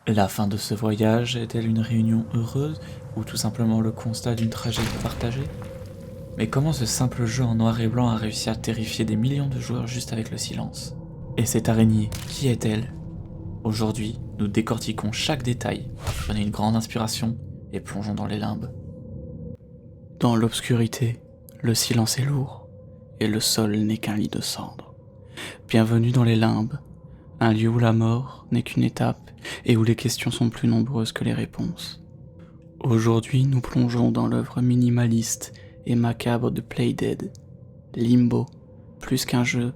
La fin de ce voyage est-elle une réunion heureuse ou tout simplement le constat d'une tragédie partagée? Mais comment ce simple jeu en noir et blanc a réussi à terrifier des millions de joueurs juste avec le silence? Et cette araignée, qui est-elle? Aujourd'hui, nous décortiquons chaque détail, prenez une grande inspiration et plongeons dans les limbes. Dans l'obscurité, le silence est lourd et le sol n'est qu'un lit de cendres. Bienvenue dans les limbes, un lieu où la mort n'est qu'une étape et où les questions sont plus nombreuses que les réponses. Aujourd'hui, nous plongeons dans l'œuvre minimaliste et macabre de Playdead, Limbo, plus qu'un jeu,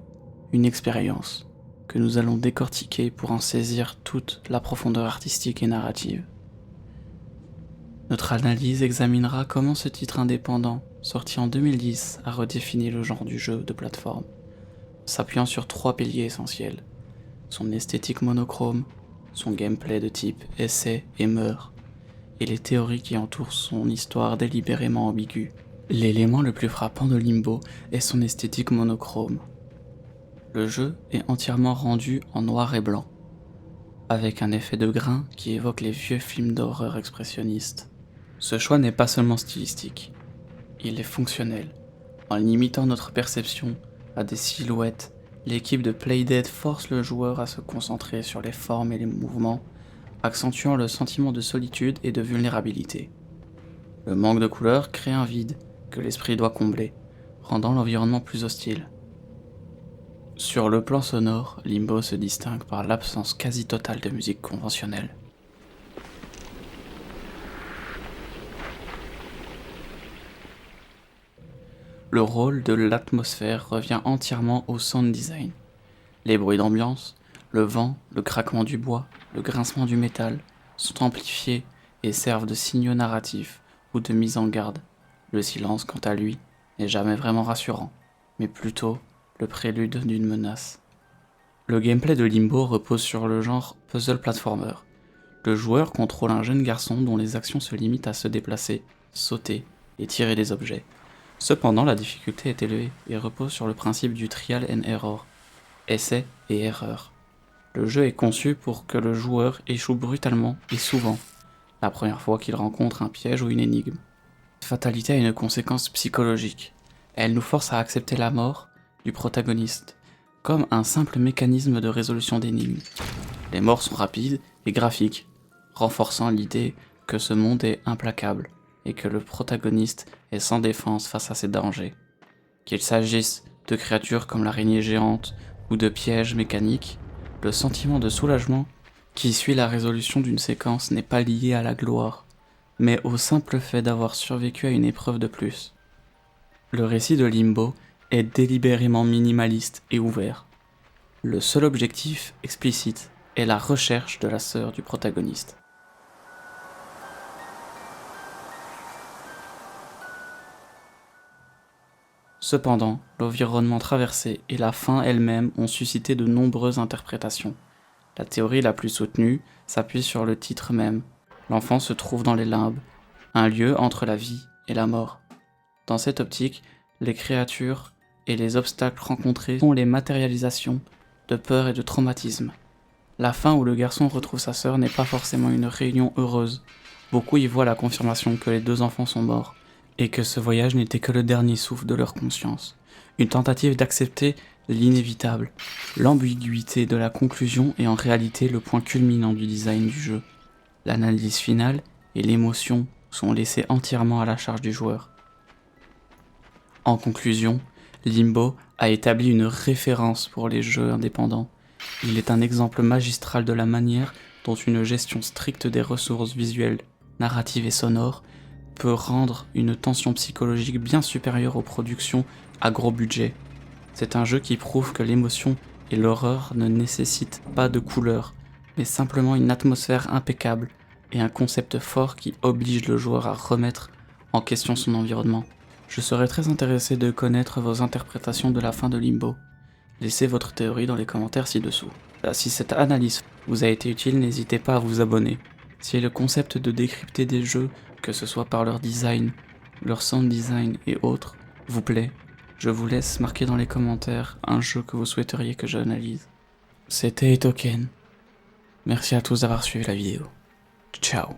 une expérience, que nous allons décortiquer pour en saisir toute la profondeur artistique et narrative. Notre analyse examinera comment ce titre indépendant, sorti en 2010, a redéfini le genre du jeu de plateforme, s'appuyant sur 3 piliers essentiels: son esthétique monochrome, son gameplay de type essai et meurt, et les théories qui entourent son histoire délibérément ambiguë. L'élément le plus frappant de Limbo est son esthétique monochrome. Le jeu est entièrement rendu en noir et blanc, avec un effet de grain qui évoque les vieux films d'horreur expressionnistes. Ce choix n'est pas seulement stylistique, il est fonctionnel. En limitant notre perception à des silhouettes, l'équipe de Playdead force le joueur à se concentrer sur les formes et les mouvements, accentuant le sentiment de solitude et de vulnérabilité. Le manque de couleurs crée un vide que l'esprit doit combler, rendant l'environnement plus hostile. Sur le plan sonore, Limbo se distingue par l'absence quasi totale de musique conventionnelle. Le rôle de l'atmosphère revient entièrement au sound design. Les bruits d'ambiance, le vent, le craquement du bois, le grincement du métal sont amplifiés et servent de signaux narratifs ou de mise en garde. Le silence, quant à lui, n'est jamais vraiment rassurant, mais plutôt le prélude d'une menace. Le gameplay de Limbo repose sur le genre puzzle platformer. Le joueur contrôle un jeune garçon dont les actions se limitent à se déplacer, sauter et tirer des objets. Cependant, la difficulté est élevée et repose sur le principe du trial and error, essai et erreur. Le jeu est conçu pour que le joueur échoue brutalement et souvent, la première fois qu'il rencontre un piège ou une énigme. Cette fatalité a une conséquence psychologique. Elle nous force à accepter la mort du protagoniste, comme un simple mécanisme de résolution d'énigmes. Les morts sont rapides et graphiques, renforçant l'idée que ce monde est implacable et que le protagoniste est sans défense face à ses dangers. Qu'il s'agisse de créatures comme l'araignée géante ou de pièges mécaniques, le sentiment de soulagement qui suit la résolution d'une séquence n'est pas lié à la gloire, mais au simple fait d'avoir survécu à une épreuve de plus. Le récit de Limbo est délibérément minimaliste et ouvert. Le seul objectif explicite est la recherche de la sœur du protagoniste. Cependant, l'environnement traversé et la fin elle-même ont suscité de nombreuses interprétations. La théorie la plus soutenue s'appuie sur le titre même. L'enfant se trouve dans les limbes, un lieu entre la vie et la mort. Dans cette optique, les créatures et les obstacles rencontrés sont les matérialisations de peur et de traumatisme. La fin où le garçon retrouve sa sœur n'est pas forcément une réunion heureuse. Beaucoup y voient la confirmation que les deux enfants sont morts, et que ce voyage n'était que le dernier souffle de leur conscience. Une tentative d'accepter l'inévitable. L'ambiguïté de la conclusion est en réalité le point culminant du design du jeu. L'analyse finale et l'émotion sont laissées entièrement à la charge du joueur. En conclusion, Limbo a établi une référence pour les jeux indépendants. Il est un exemple magistral de la manière dont une gestion stricte des ressources visuelles, narratives et sonores peut rendre une tension psychologique bien supérieure aux productions à gros budget. C'est un jeu qui prouve que l'émotion et l'horreur ne nécessitent pas de couleurs, mais simplement une atmosphère impeccable et un concept fort qui oblige le joueur à remettre en question son environnement. Je serais très intéressé de connaître vos interprétations de la fin de Limbo. Laissez votre théorie dans les commentaires ci-dessous. Si cette analyse vous a été utile, n'hésitez pas à vous abonner. Si le concept de décrypter des jeux, que ce soit par leur design, leur sound design et autres, vous plaît, je vous laisse marquer dans les commentaires un jeu que vous souhaiteriez que j'analyse. C'était Token. Merci à tous d'avoir suivi la vidéo. Ciao.